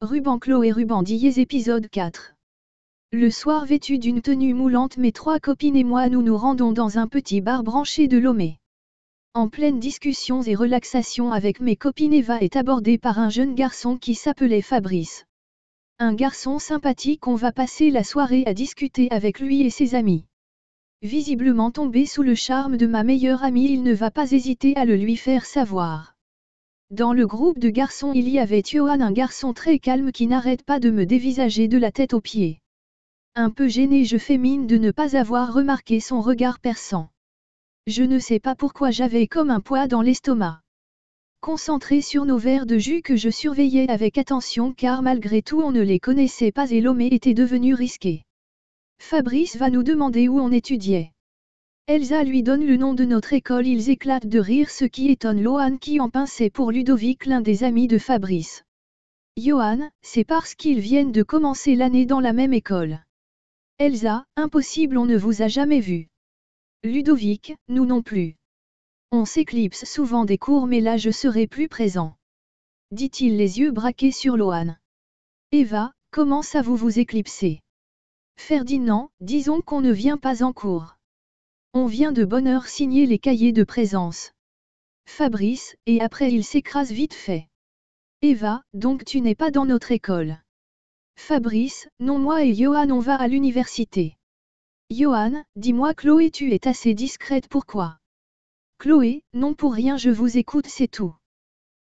Ruban Chloé Ruban Diez épisode 4. Le soir vêtu d'une tenue moulante, mes trois copines et moi nous rendons dans un petit bar branché de Lomé. En pleine discussions et relaxation avec mes copines, Eva est abordée par un jeune garçon qui s'appelait Fabrice. Un garçon sympathique, on va passer la soirée à discuter avec lui et ses amis. Visiblement tombé sous le charme de ma meilleure amie, il ne va pas hésiter à le lui faire savoir. Dans le groupe de garçons, il y avait Johan, un garçon très calme qui n'arrête pas de me dévisager de la tête aux pieds. Un peu gênée, je fais mine de ne pas avoir remarqué son regard perçant. Je ne sais pas pourquoi j'avais comme un poids dans l'estomac. Concentré sur nos verres de jus que je surveillais avec attention, car malgré tout on ne les connaissait pas et Lomé était devenu risqué. Fabrice va nous demander où on étudiait. Elsa lui donne le nom de notre école, ils éclatent de rire, ce qui étonne Lohan qui en pinçait pour Ludovic, l'un des amis de Fabrice. Johan, c'est parce qu'ils viennent de commencer l'année dans la même école. Elsa, impossible, on ne vous a jamais vu. Ludovic, nous non plus. On s'éclipse souvent des cours, mais là je serai plus présent. Dit-il, les yeux braqués sur Lohan. Eva, comment ça vous vous éclipsez? Ferdinand, disons qu'on ne vient pas en cours. On vient de bonne heure signer les cahiers de présence. Fabrice, et après il s'écrase vite fait. Eva, donc tu n'es pas dans notre école. Fabrice, non, moi et Johan on va à l'université. Johan, dis-moi Chloé, tu es assez discrète, pourquoi? Chloé, non pour rien, je vous écoute, c'est tout.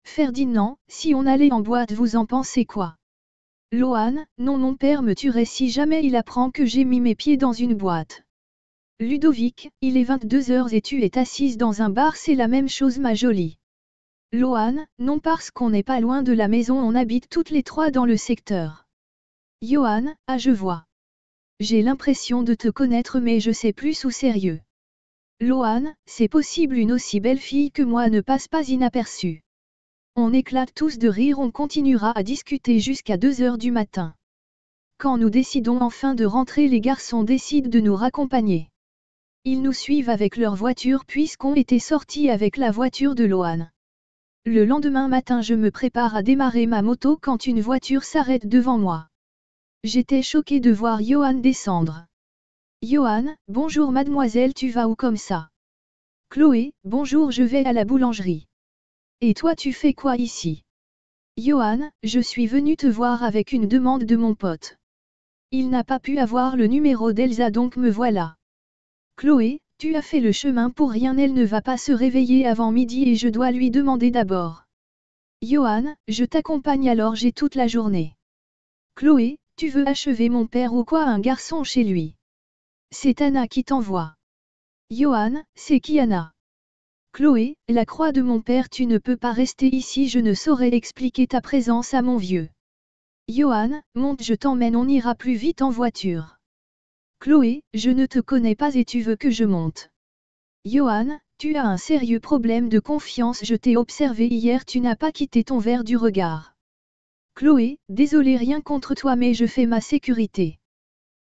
Ferdinand, si on allait en boîte vous en pensez quoi? Lohan, non, mon père me tuerait si jamais il apprend que j'ai mis mes pieds dans une boîte. Ludovic, il est 22h et tu es assise dans un bar, c'est la même chose ma jolie. Lohan, non parce qu'on n'est pas loin de la maison, on habite toutes les trois dans le secteur. Johan, ah je vois. J'ai l'impression de te connaître mais je sais plus où sérieux. Lohan, c'est possible, une aussi belle fille que moi ne passe pas inaperçue. On éclate tous de rire, on continuera à discuter jusqu'à 2h du matin. Quand nous décidons enfin de rentrer, les garçons décident de nous raccompagner. Ils nous suivent avec leur voiture puisqu'on était sortis avec la voiture de Lohan. Le lendemain matin, je me prépare à démarrer ma moto quand une voiture s'arrête devant moi. J'étais choquée de voir Johan descendre. Johan, bonjour mademoiselle, tu vas où comme ça? Chloé, bonjour, je vais à la boulangerie. Et toi tu fais quoi ici? Johan, je suis venu te voir avec une demande de mon pote. Il n'a pas pu avoir le numéro d'Elsa, donc me voilà. Chloé, tu as fait le chemin pour rien, elle ne va pas se réveiller avant midi et je dois lui demander d'abord. Johan, je t'accompagne alors, j'ai toute la journée. Chloé, tu veux achever mon père ou quoi? Un garçon chez lui. C'est Anna qui t'envoie. Johan, c'est qui Anna? Chloé, la croix de mon père, tu ne peux pas rester ici, je ne saurais expliquer ta présence à mon vieux. Johan, monte, je t'emmène, on ira plus vite en voiture. Chloé, je ne te connais pas et tu veux que je monte. Johan, tu as un sérieux problème de confiance, je t'ai observé hier, tu n'as pas quitté ton verre du regard. Chloé, désolé, rien contre toi mais je fais ma sécurité.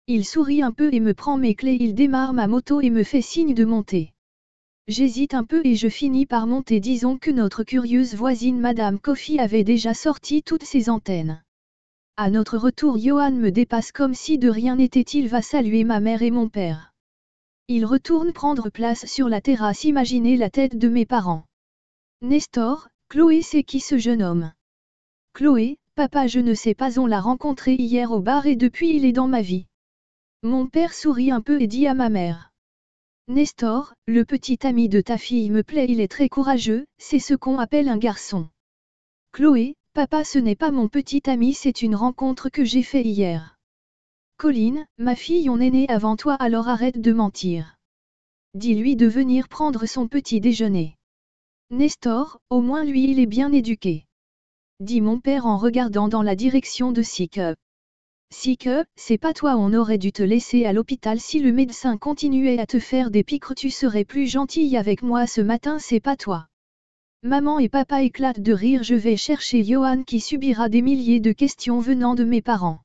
Il sourit un peu et me prend mes clés, il démarre ma moto et me fait signe de monter. J'hésite un peu et je finis par monter, disons que notre curieuse voisine Madame Coffee avait déjà sorti toutes ses antennes. À notre retour, Johan me dépasse comme si de rien n'était, il va saluer ma mère et mon père. Il retourne prendre place sur la terrasse, imaginez la tête de mes parents. Nestor, Chloé, c'est qui ce jeune homme? Chloé, papa, je ne sais pas, on l'a rencontré hier au bar et depuis il est dans ma vie. Mon père sourit un peu et dit à ma mère. Nestor, le petit ami de ta fille me plaît, il est très courageux, c'est ce qu'on appelle un garçon. Chloé, papa, ce n'est pas mon petit ami, c'est une rencontre que j'ai fait hier. Colline, ma fille, on est né avant toi, alors arrête de mentir. Dis-lui de venir prendre son petit déjeuner. Nestor, au moins lui il est bien éduqué. Dit mon père en regardant dans la direction de Sick. Sick, c'est pas toi, on aurait dû te laisser à l'hôpital, si le médecin continuait à te faire des piqûres tu serais plus gentille avec moi ce matin, c'est pas toi. Maman et papa éclatent de rire, je vais chercher Johan qui subira des milliers de questions venant de mes parents.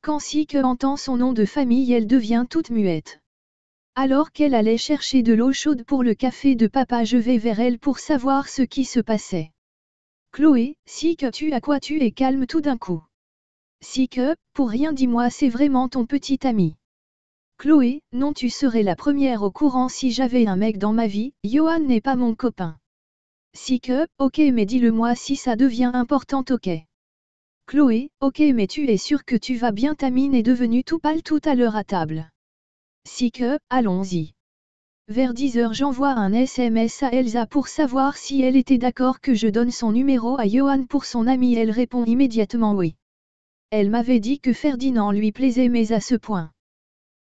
Quand Sick entend son nom de famille, elle devient toute muette. Alors qu'elle allait chercher de l'eau chaude pour le café de papa, je vais vers elle pour savoir ce qui se passait. Chloé, Sick, tu as quoi? Tu es calme tout d'un coup. Si que, pour rien dis-moi c'est vraiment ton petit ami. Chloé, non tu serais la première au courant si j'avais un mec dans ma vie, Johan n'est pas mon copain. Si que, ok mais dis-le-moi si ça devient important ok. Chloé, ok mais tu es sûre que tu vas bien ta mine est devenue tout pâle tout à l'heure à table. Si que, allons-y. Vers 10h j'envoie un SMS à Elsa pour savoir si elle était d'accord que je donne son numéro à Johan pour son ami elle répond immédiatement oui. Elle m'avait dit que Ferdinand lui plaisait mais à ce point.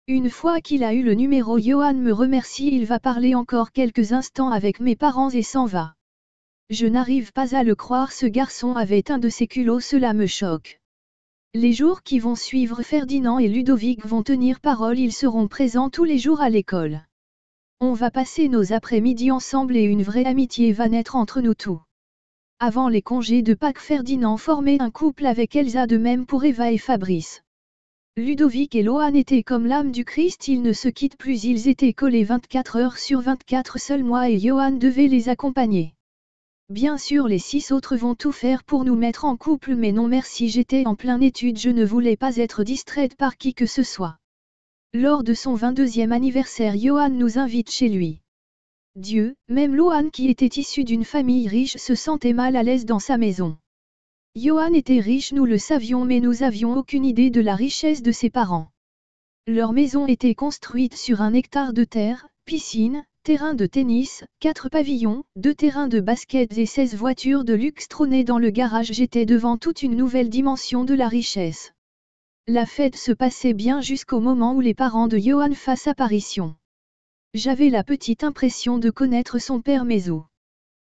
Une fois qu'il a eu le numéro Johan me remercie il va parler encore quelques instants avec mes parents et s'en va. Je n'arrive pas à le croire ce garçon avait un de ses culots cela me choque. Les jours qui vont suivre Ferdinand et Ludovic vont tenir parole ils seront présents tous les jours à l'école. On va passer nos après-midi ensemble et une vraie amitié va naître entre nous tous. Avant les congés de Pâques Ferdinand formait un couple avec Elsa de même pour Eva et Fabrice. Ludovic et Lohan étaient comme l'âme du Christ ils ne se quittent plus ils étaient collés 24 heures sur 24 seuls moi et Johan devaient les accompagner. Bien sûr les 6 autres vont tout faire pour nous mettre en couple mais non merci j'étais en pleine étude je ne voulais pas être distraite par qui que ce soit. Lors de son 22e anniversaire Johan nous invite chez lui. Dieu, même Lohan qui était issu d'une famille riche se sentait mal à l'aise dans sa maison. Johan était riche nous le savions mais nous avions aucune idée de la richesse de ses parents. Leur maison était construite sur 1 hectare de terre, piscine, terrain de tennis, 4 pavillons, 2 terrains de basket et 16 voitures de luxe trônaient dans le garage j'étais devant toute une nouvelle dimension de la richesse. La fête se passait bien jusqu'au moment où les parents de Johan fassent apparition. J'avais la petite impression de connaître son père Mézo.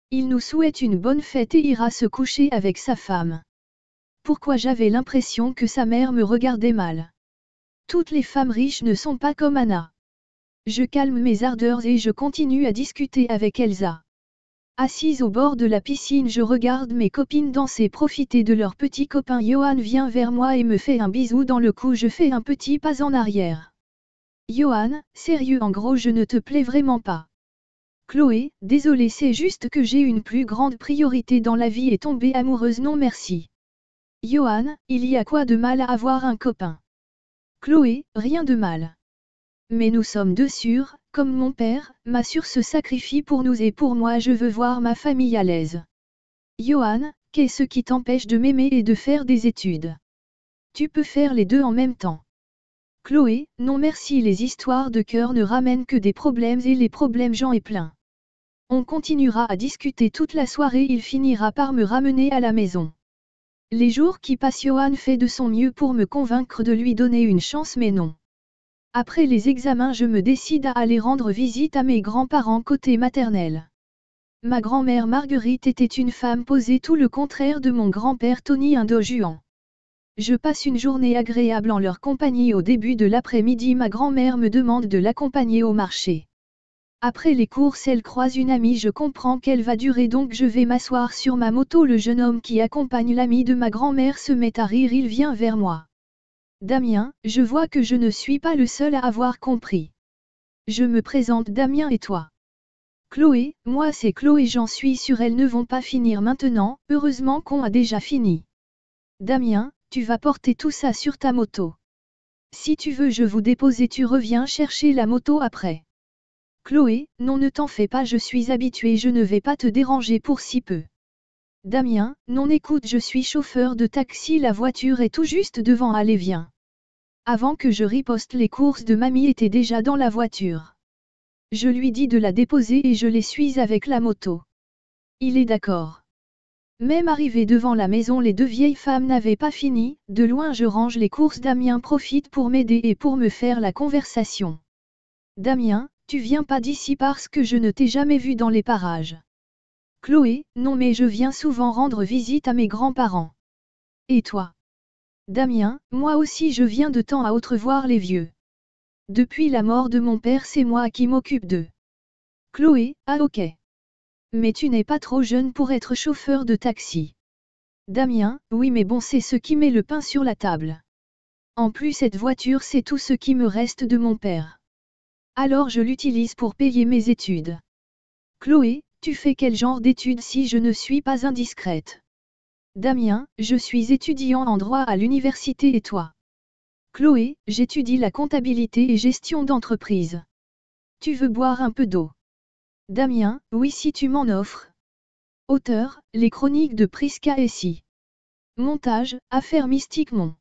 Il nous souhaite une bonne fête et ira se coucher avec sa femme. Pourquoi j'avais l'impression que sa mère me regardait mal. Toutes les femmes riches ne sont pas comme Anna. Je calme mes ardeurs et je continue à discuter avec Elsa. Assise au bord de la piscine je regarde mes copines danser profiter de leur petit copain Johan vient vers moi et me fait un bisou dans le cou je fais un petit pas en arrière. Johan, sérieux en gros je ne te plais vraiment pas. Chloé, désolée c'est juste que j'ai une plus grande priorité dans la vie et tomber amoureuse non merci. Johan, il y a quoi de mal à avoir un copain? Chloé, rien de mal. Mais nous sommes deux sûrs, comme mon père, ma sœur se sacrifie pour nous et pour moi je veux voir ma famille à l'aise. Johan, qu'est-ce qui t'empêche de m'aimer et de faire des études? Tu peux faire les deux en même temps. Chloé, non merci les histoires de cœur ne ramènent que des problèmes et les problèmes j'en ai plein. On continuera à discuter toute la soirée il finira par me ramener à la maison. Les jours qui passent Johan fait de son mieux pour me convaincre de lui donner une chance mais non. Après les examens je me décide à aller rendre visite à mes grands-parents côté maternel. Ma grand-mère Marguerite était une femme posée tout le contraire de mon grand-père Tony Indo-Juan. Je passe une journée agréable en leur compagnie au début de l'après-midi ma grand-mère me demande de l'accompagner au marché. Après les courses elle croise une amie je comprends qu'elle va durer donc je vais m'asseoir sur ma moto le jeune homme qui accompagne l'ami de ma grand-mère se met à rire il vient vers moi. Damien, je vois que je ne suis pas le seul à avoir compris. Je me présente Damien et toi? Chloé, moi c'est Chloé j'en suis sûre elles ne vont pas finir maintenant, heureusement qu'on a déjà fini. Damien, tu vas porter tout ça sur ta moto. Si tu veux je vous dépose et tu reviens chercher la moto après. Chloé, non ne t'en fais pas je suis habituée je ne vais pas te déranger pour si peu. Damien, non écoute je suis chauffeur de taxi la voiture est tout juste devant allez viens. Avant que je riposte les courses de mamie étaient déjà dans la voiture. Je lui dis de la déposer et je les suis avec la moto. Il est d'accord. Même arrivé devant la maison les deux vieilles femmes n'avaient pas fini, de loin je range les courses Damien profite pour m'aider et pour me faire la conversation. Damien, tu viens pas d'ici parce que je ne t'ai jamais vu dans les parages. Chloé, non mais je viens souvent rendre visite à mes grands-parents. Et toi? Damien, moi aussi je viens de temps à autre voir les vieux. Depuis la mort de mon père c'est moi qui m'occupe d'eux. Chloé, ah ok. Mais tu n'es pas trop jeune pour être chauffeur de taxi. Damien, oui mais bon c'est ce qui met le pain sur la table. En plus cette voiture c'est tout ce qui me reste de mon père. Alors je l'utilise pour payer mes études. Chloé, tu fais quel genre d'études si je ne suis pas indiscrète? Damien, je suis étudiant en droit à l'université et toi? Chloé, j'étudie la comptabilité et gestion d'entreprise. Tu veux boire un peu d'eau? Damien, oui si tu m'en offres. Auteur, les chroniques de Prisca et Si. Montage, Affaires Mystiques Mon.